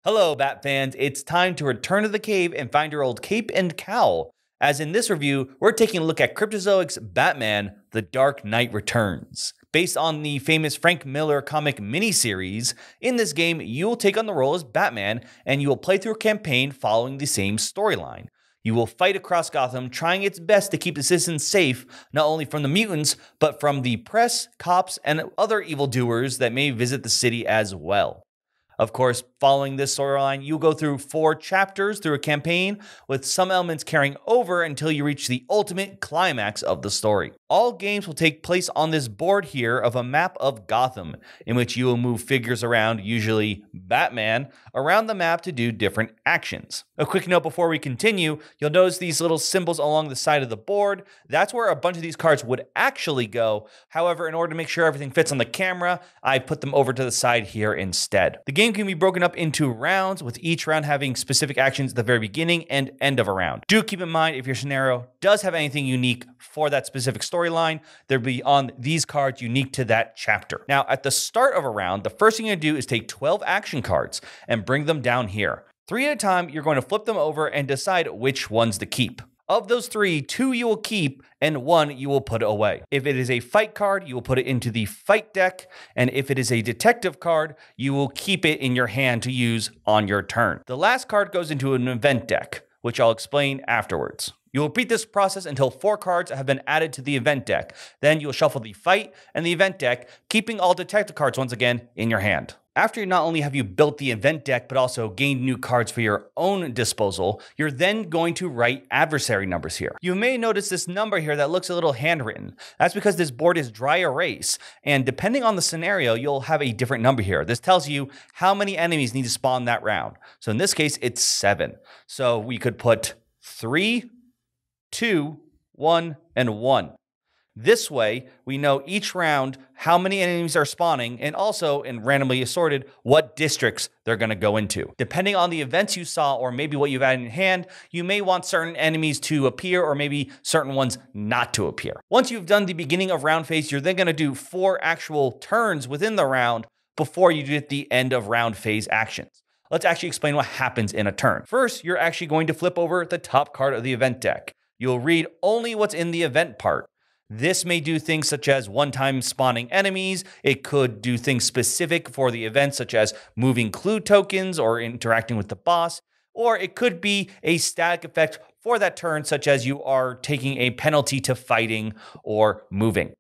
Hello, Bat fans. It's time to return to the cave and find your old cape and cowl. As in this review, we're taking a look at Cryptozoic's Batman: The Dark Knight Returns. Based on the famous Frank Miller comic miniseries, in this game, you will take on the role as Batman and you will play through a campaign following the same storyline. You will fight across Gotham, trying its best to keep the citizens safe, not only from the mutants, but from the press, cops, and other evildoers that may visit the city as well. Of course, following this storyline, you'll go through 4 chapters through a campaign, with some elements carrying over until you reach the ultimate climax of the story. All games will take place on this board here of a map of Gotham, in which you will move figures around, usually Batman, around the map to do different actions. A quick note before we continue, you'll notice these little symbols along the side of the board. That's where a bunch of these cards would actually go. However, in order to make sure everything fits on the camera, I put them over to the side here instead. The game can be broken up into rounds, with each round having specific actions at the very beginning and end of a round. Do keep in mind, if your scenario does have anything unique for that specific storyline, they'll be on these cards unique to that chapter. Now, at the start of a round, the first thing you do is take 12 action cards and bring them down here. 3 at a time, you're going to flip them over and decide which ones to keep. Of those 3, 2 you will keep and 1 you will put away. If it is a fight card, you will put it into the fight deck, and if it is a detective card, you will keep it in your hand to use on your turn. The last card goes into an event deck, which I'll explain afterwards. You will repeat this process until 4 cards have been added to the event deck. Then you'll shuffle the fight and the event deck, keeping all detective cards once again in your hand. After not only have you built the event deck, but also gained new cards for your own disposal, you're then going to write adversary numbers here. You may notice this number here that looks a little handwritten. That's because this board is dry erase, and depending on the scenario, you'll have a different number here. This tells you how many enemies need to spawn that round. So in this case, it's 7. So we could put 3, 2, 1, and 1. This way, we know each round how many enemies are spawning, and also, in randomly assorted, what districts they're going to go into. Depending on the events you saw, or maybe what you've had in hand, you may want certain enemies to appear, or maybe certain ones not to appear. Once you've done the beginning of round phase, you're then going to do 4 actual turns within the round before you get the end of round phase actions. Let's actually explain what happens in a turn. First, you're actually going to flip over the top card of the event deck. You'll read only what's in the event part. This may do things such as one-time spawning enemies. It could do things specific for the event, such as moving clue tokens or interacting with the boss. Or it could be a static effect for that turn, such as you are taking a penalty to fighting or moving.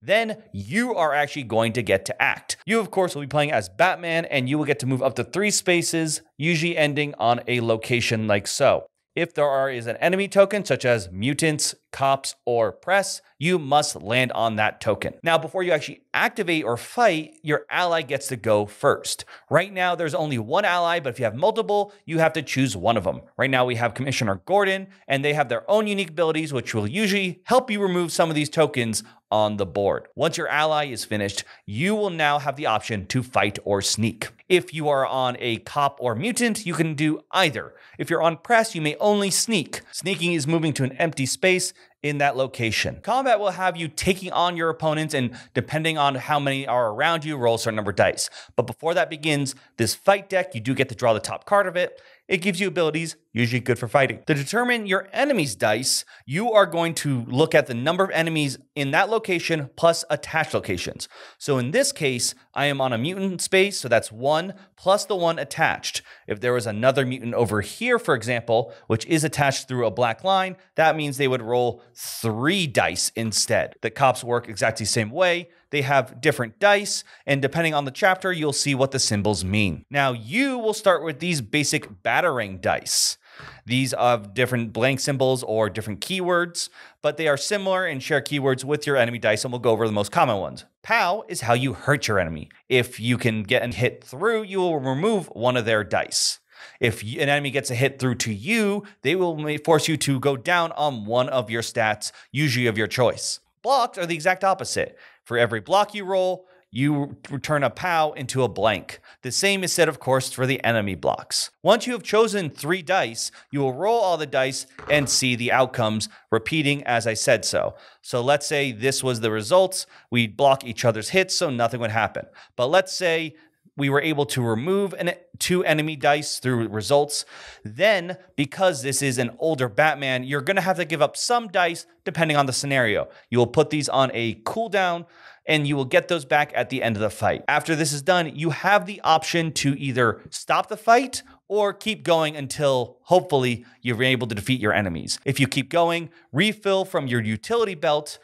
Then you are actually going to get to act. You, of course, will be playing as Batman, and you will get to move up to 3 spaces, usually ending on a location like so. If there is an enemy token, such as mutants, cops, or press, you must land on that token. Now, before you actually activate or fight, your ally gets to go first. Right now, there's only one ally, but if you have multiple, you have to choose one of them. Right now, we have Commissioner Gordon, and they have their own unique abilities, which will usually help you remove some of these tokens on the board. Once your ally is finished, you will now have the option to fight or sneak. If you are on a cop or mutant, you can do either. If you're on press, you may only sneak. Sneaking is moving to an empty space in that location. Combat will have you taking on your opponents, and depending on how many are around you, roll a certain number of dice. But before that begins, this fight deck, you do get to draw the top card of it. It gives you abilities, usually good for fighting. To determine your enemy's dice, you are going to look at the number of enemies in that location plus attached locations. So in this case, I am on a mutant space, so that's 1 plus the 1 attached. If there was another mutant over here, for example, which is attached through a black line, that means they would roll 3 dice instead. The cops work exactly the same way. They have different dice, and depending on the chapter, you'll see what the symbols mean. Now, you will start with these basic battering dice. These have different blank symbols or different keywords, but they are similar and share keywords with your enemy dice, and we'll go over the most common ones. POW is how you hurt your enemy. If you can get a hit through, you will remove one of their dice. If an enemy gets a hit through to you, they will force you to go down on one of your stats, usually of your choice. Blocks are the exact opposite. For every block you roll, you return a POW into a blank. The same is said, of course, for the enemy blocks. Once you have chosen 3 dice, you will roll all the dice and see the outcomes, repeating as I said so. So let's say this was the results. We'd block each other's hits, so nothing would happen. But let's say we were able to remove 2 enemy dice through results. Then, because this is an older Batman, you're going to have to give up some dice depending on the scenario. You will put these on a cooldown, and you will get those back at the end of the fight. After this is done, you have the option to either stop the fight or keep going until hopefully you're able to defeat your enemies. If you keep going, refill from your utility belt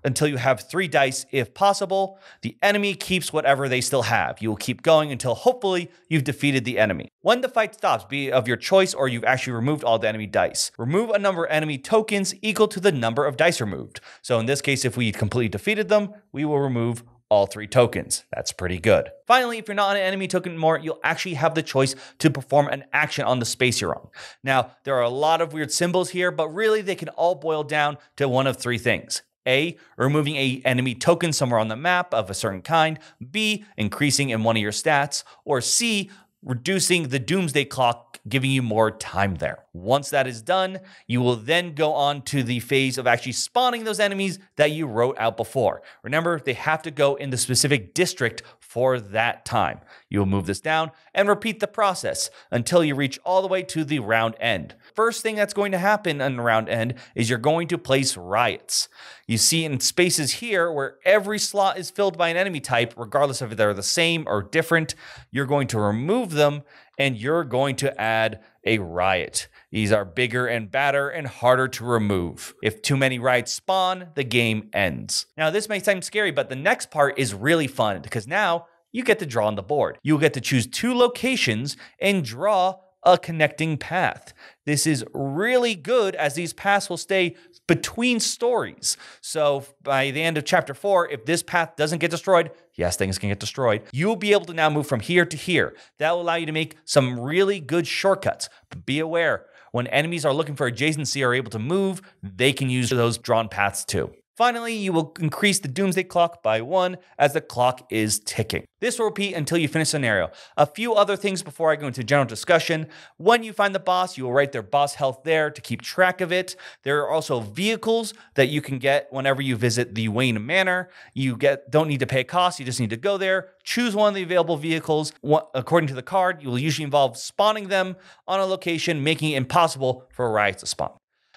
until you have 3 dice if possible. The enemy keeps whatever they still have. You will keep going until hopefully you've defeated the enemy. When the fight stops, be it of your choice or you've actually removed all the enemy dice, remove a number of enemy tokens equal to the number of dice removed. So in this case, if we completely defeated them, we will remove all 3 tokens. That's pretty good. Finally, if you're not on an enemy token anymore, you'll actually have the choice to perform an action on the space you're on. Now, there are a lot of weird symbols here, but really they can all boil down to one of 3 things. A, removing a enemy token somewhere on the map of a certain kind. B, increasing in one of your stats. Or C, reducing the doomsday clock, giving you more time there. Once that is done, you will then go on to the phase of actually spawning those enemies that you wrote out before. Remember, they have to go in the specific district for that time. You will move this down and repeat the process until you reach all the way to the round end. First thing that's going to happen on the round end is you're going to place riots. You see in spaces here where every slot is filled by an enemy type, regardless of if they're the same or different, you're going to remove them and you're going to add a riot. These are bigger and badder and harder to remove. If too many riots spawn, the game ends. Now, this may seem scary, but the next part is really fun because now you get to draw on the board. You'll get to choose 2 locations and draw a connecting path. This is really good as these paths will stay between stories. So by the end of chapter 4, if this path doesn't get destroyed, yes, things can get destroyed, you'll be able to now move from here to here. That will allow you to make some really good shortcuts. But be aware, when enemies are looking for adjacency or are able to move, they can use those drawn paths too. Finally, you will increase the doomsday clock by 1 as the clock is ticking. This will repeat until you finish the scenario. A few other things before I go into general discussion. When you find the boss, you will write their boss health there to keep track of it. There are also vehicles that you can get whenever you visit the Wayne Manor. You don't need to pay a cost, you just need to go there, choose one of the available vehicles. According to the card, you will usually involve spawning them on a location, making it impossible for riots to spawn.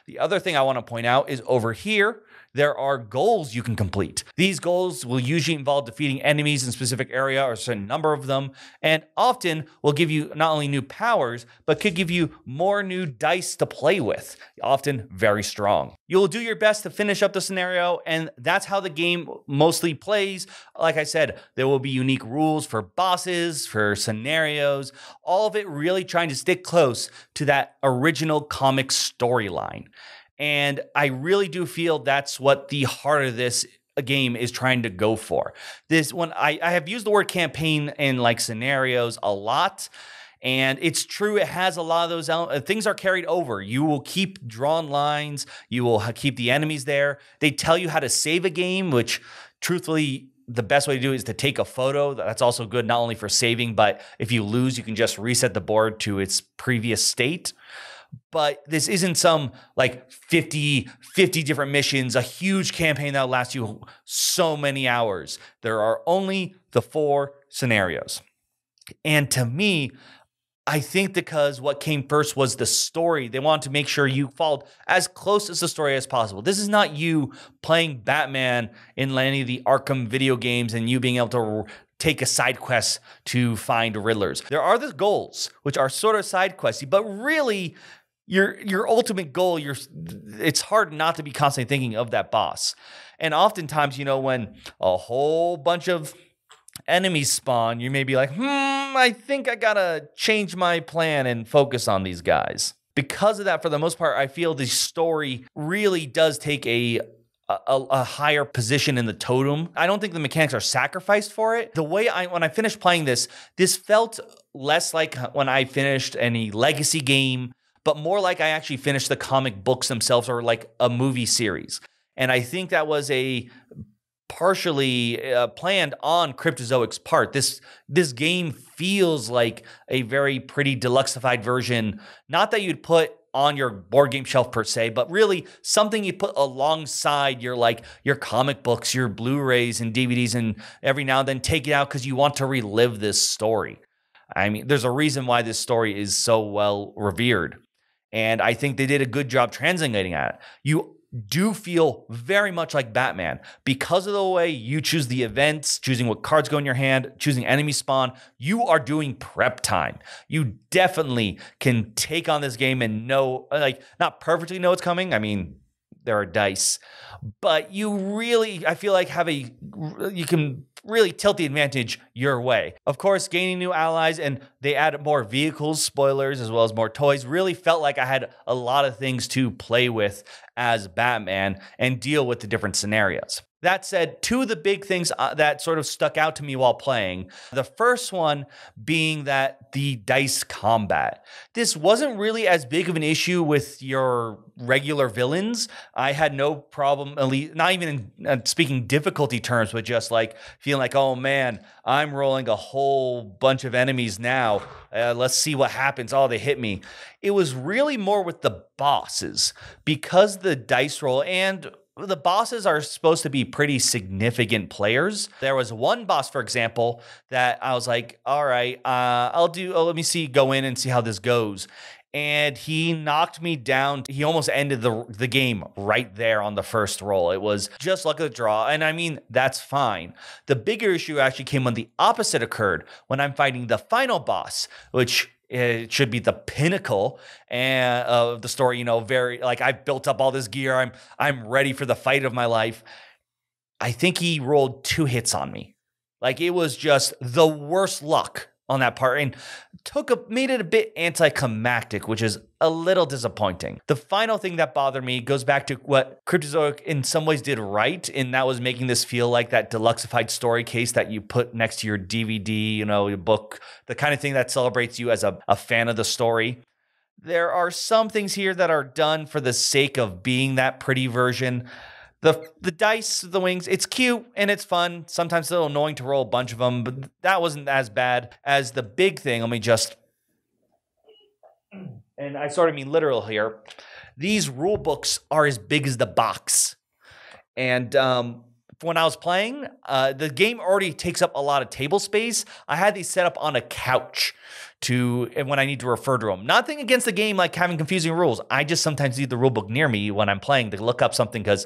The other thing I want to point out is over here, there are goals you can complete. These goals will usually involve defeating enemies in a specific area or a certain number of them, and often will give you not only new powers, but could give you more new dice to play with, often very strong. You'll do your best to finish up the scenario, and that's how the game mostly plays. Like I said, there will be unique rules for bosses, for scenarios, all of it really trying to stick close to that original comic storyline. And I really do feel that's what the heart of this game is trying to go for. This one, I have used the word campaign in like scenarios a lot. And it's true, it has a lot of those things are carried over. You will keep drawn lines. You will keep the enemies there. They tell you how to save a game, which truthfully, the best way to do it is to take a photo. That's also good, not only for saving, but if you lose, you can just reset the board to its previous state. But this isn't some like 50 different missions, a huge campaign that will last you so many hours. There are only the 4 scenarios. And to me, I think because what came first was the story. They wanted to make sure you followed as close as the story as possible. This is not you playing Batman in any of the Arkham video games and you being able to take a side quest to find Riddlers. There are the goals, which are sort of side questy, but really your ultimate goal, it's hard not to be constantly thinking of that boss. And oftentimes, when a whole bunch of enemies spawn, you may be like, I think I gotta change my plan and focus on these guys. Because of that, for the most part, I feel the story really does take a higher position in the totem. I don't think the mechanics are sacrificed for it. The way when I finished playing this felt less like when I finished any legacy game, but more like I actually finished the comic books themselves or like a movie series. And I think that was a partially planned on Cryptozoic's part. This game feels like a very pretty deluxeified version. Not that you'd put on your board game shelf per se, but really something you put alongside your comic books, your Blu-rays and DVDs, and every now and then take it out because you want to relive this story. I mean, there's a reason why this story is so well revered. And I think they did a good job translating it. You do feel very much like Batman because of the way you choose the events, choosing what cards go in your hand, choosing enemy spawn. You are doing prep time. You definitely can take on this game and know, not perfectly know what's coming. I mean, there are dice, but you really, I feel like you can really tilt the advantage your way. Of course, gaining new allies and they added more vehicles, spoilers, as well as more toys, really felt like I had a lot of things to play with as Batman and deal with the different scenarios. That said, two of the big things that sort of stuck out to me while playing, the first one being that the dice combat. This wasn't really as big of an issue with your regular villains. I had no problem, at least, not even in speaking difficulty terms, but just like feeling like, oh man, I'm rolling a whole bunch of enemies now. Let's see what happens. Oh, they hit me. It was really more with the bosses because the dice roll and the bosses are supposed to be pretty significant players. There was one boss, for example, that I was like, all right, let me go in and see how this goes. And he knocked me down. He almost ended the game right there on the first roll. It was just luck of the draw. And I mean, that's fine. The bigger issue actually came when the opposite occurred, when I'm fighting the final boss, which it should be the pinnacle of the story, very like I've built up all this gear. I'm ready for the fight of my life. I think he rolled 2 hits on me. Like it was just the worst luck on that part and made it a bit anticlimactic, which is a little disappointing. The final thing that bothered me goes back to what Cryptozoic in some ways did right, and that was making this feel like that deluxeified story case that you put next to your DVD, your book, the kind of thing that celebrates you as a fan of the story. There are some things here that are done for the sake of being that pretty version. The dice, the wings, it's cute and it's fun. Sometimes it's a little annoying to roll a bunch of them, but that wasn't as bad as the big thing. And I sort of mean literal here. These rule books are as big as the box. And when I was playing, the game already takes up a lot of table space. I had these set up on a couch and when I need to refer to them. Nothing against the game like having confusing rules. I just sometimes need the rule book near me when I'm playing to look up something because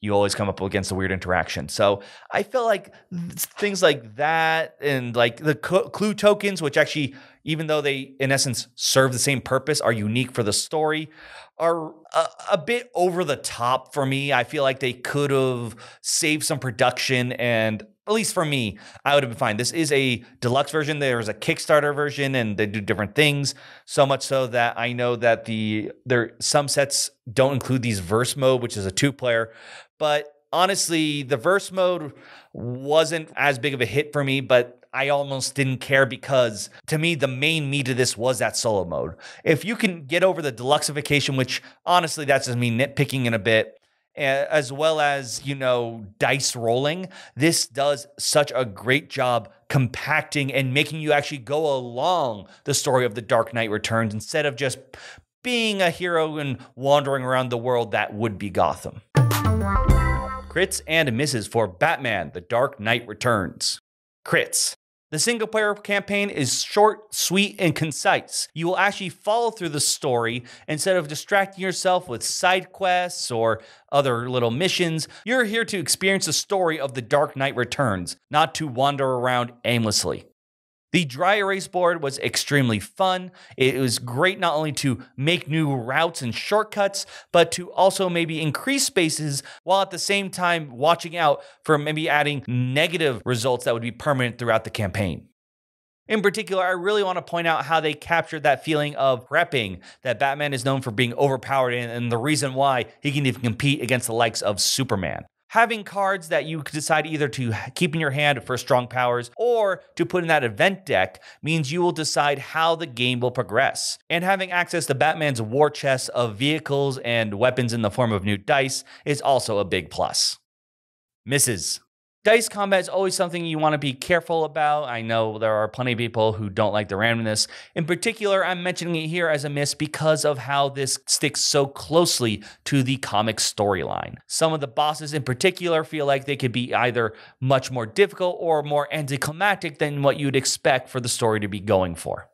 you always come up against a weird interaction. So I feel like things like that and like the clue tokens, which actually, even though they in essence serve the same purpose, are unique for the story, are a bit over the top for me. I feel like they could have saved some production, and at least for me, I would have been fine. This is a deluxe version. There's a Kickstarter version and they do different things. So much so that I know that some sets don't include these verse mode, which is a 2-player. But honestly, the verse mode wasn't as big of a hit for me, but I almost didn't care because to me, the main meat of this was that solo mode. If you can get over the deluxeification, which honestly, that's just me nitpicking in a bit, as well as, dice rolling, this does such a great job compacting and making you actually go along the story of The Dark Knight Returns instead of just being a hero and wandering around the world that would be Gotham. Crits and misses for Batman, The Dark Knight Returns. Crits. The single-player campaign is short, sweet, and concise. You will actually follow through the story instead of distracting yourself with side quests or other little missions. You're here to experience the story of The Dark Knight Returns, not to wander around aimlessly. The dry erase board was extremely fun. It was great not only to make new routes and shortcuts, but to also maybe increase spaces while at the same time watching out for maybe adding negative results that would be permanent throughout the campaign. In particular, I really want to point out how they captured that feeling of prepping that Batman is known for being overpowered in, and the reason why he can even compete against the likes of Superman. Having cards that you could decide either to keep in your hand for strong powers or to put in that event deck means you will decide how the game will progress. And having access to Batman's war chest of vehicles and weapons in the form of new dice is also a big plus. Misses. Dice combat is always something you want to be careful about. I know there are plenty of people who don't like the randomness. In particular, I'm mentioning it here as a miss because of how this sticks so closely to the comic storyline. Some of the bosses in particular feel like they could be either much more difficult or more anticlimactic than what you'd expect for the story to be going for.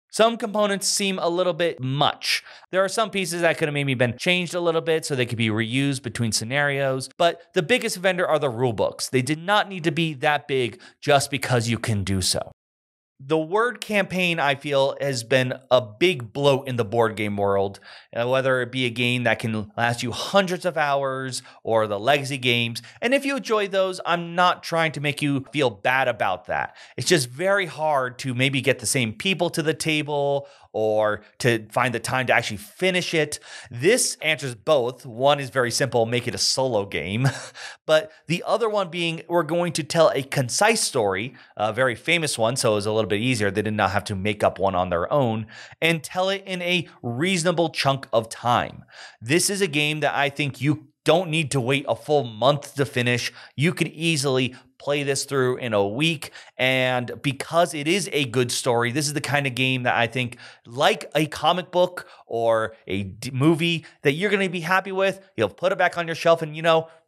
Some components seem a little bit much. There are some pieces that could have maybe been changed a little bit so they could be reused between scenarios, but the biggest vendor are the rulebooks. They did not need to be that big just because you can do so. The word campaign, I feel, has been a big bloat in the board game world, whether it be a game that can last you hundreds of hours or the legacy games. And if you enjoy those, I'm not trying to make you feel bad about that. It's just very hard to maybe get the same people to the table or to find the time to actually finish it. This answers both. One is very simple, make it a solo game. But the other one being, we're going to tell a concise story, a very famous one, so it was a little bit easier. They did not have to make up one on their own, and tell it in a reasonable chunk of time. This is a game that I think you don't need to wait a full month to finish. You could easily play this through in a week. And because it is a good story, this is the kind of game that I think, like a comic book or a movie, that you're going to be happy with. You'll put it back on your shelf and,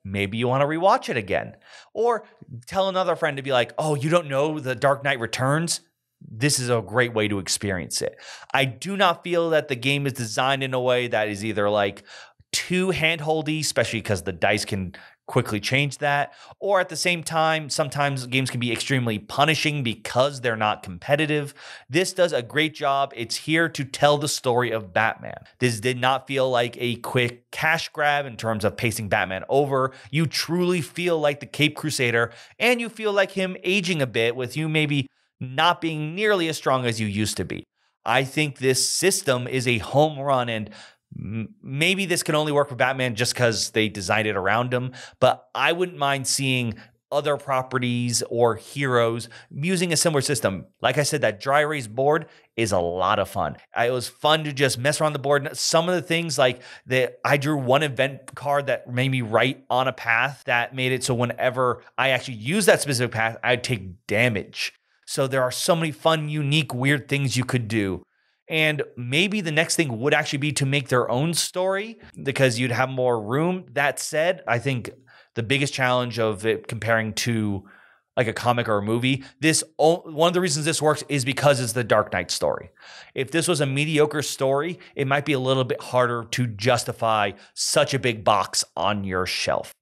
maybe you want to rewatch it again. Or tell another friend to be like, oh, you don't know The Dark Knight Returns? This is a great way to experience it. I do not feel that the game is designed in a way that is either like too handholdy, especially because the dice can quickly change that, or at the same time, sometimes games can be extremely punishing because they're not competitive. This does a great job. It's here to tell the story of Batman. This did not feel like a quick cash grab in terms of pacing Batman over. You truly feel like the Caped Crusader, and you feel like him aging a bit with you maybe not being nearly as strong as you used to be. I think this system is a home run, and maybe this can only work for Batman just because they designed it around him, but I wouldn't mind seeing other properties or heroes using a similar system. Like I said, that dry erase board is a lot of fun. It was fun to just mess around the board. Some of the things like I drew one event card that made me write on a path that made it so whenever I actually use that specific path, I'd take damage. So there are so many fun, unique, weird things you could do. And maybe the next thing would actually be to make their own story because you'd have more room. That said, I think the biggest challenge of it comparing to like a comic or a movie, one of the reasons this works is because it's the Dark Knight story. If this was a mediocre story, it might be a little bit harder to justify such a big box on your shelf.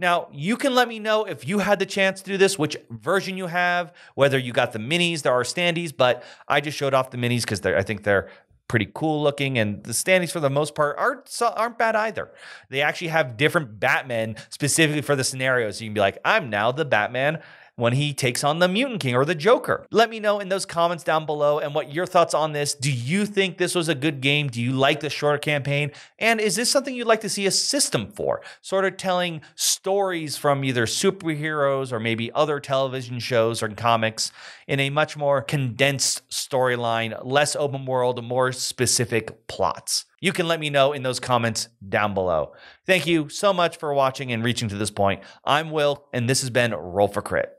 Now, you can let me know if you had the chance to do this, which version you have, whether you got the minis, there are standees, but I just showed off the minis because I think they're pretty cool looking, and the standees for the most part aren't bad either. They actually have different Batmen specifically for the scenarios. So you can be like, I'm now the Batman when he takes on the Mutant King or the Joker. Let me know in those comments down below and what your thoughts on this. Do you think this was a good game? Do you like the shorter campaign? And is this something you'd like to see a system for? Sort of telling stories from either superheroes or maybe other television shows or comics in a much more condensed storyline, less open world, more specific plots. You can let me know in those comments down below. Thank you so much for watching and reaching to this point. I'm Will, and this has been Roll for Crit.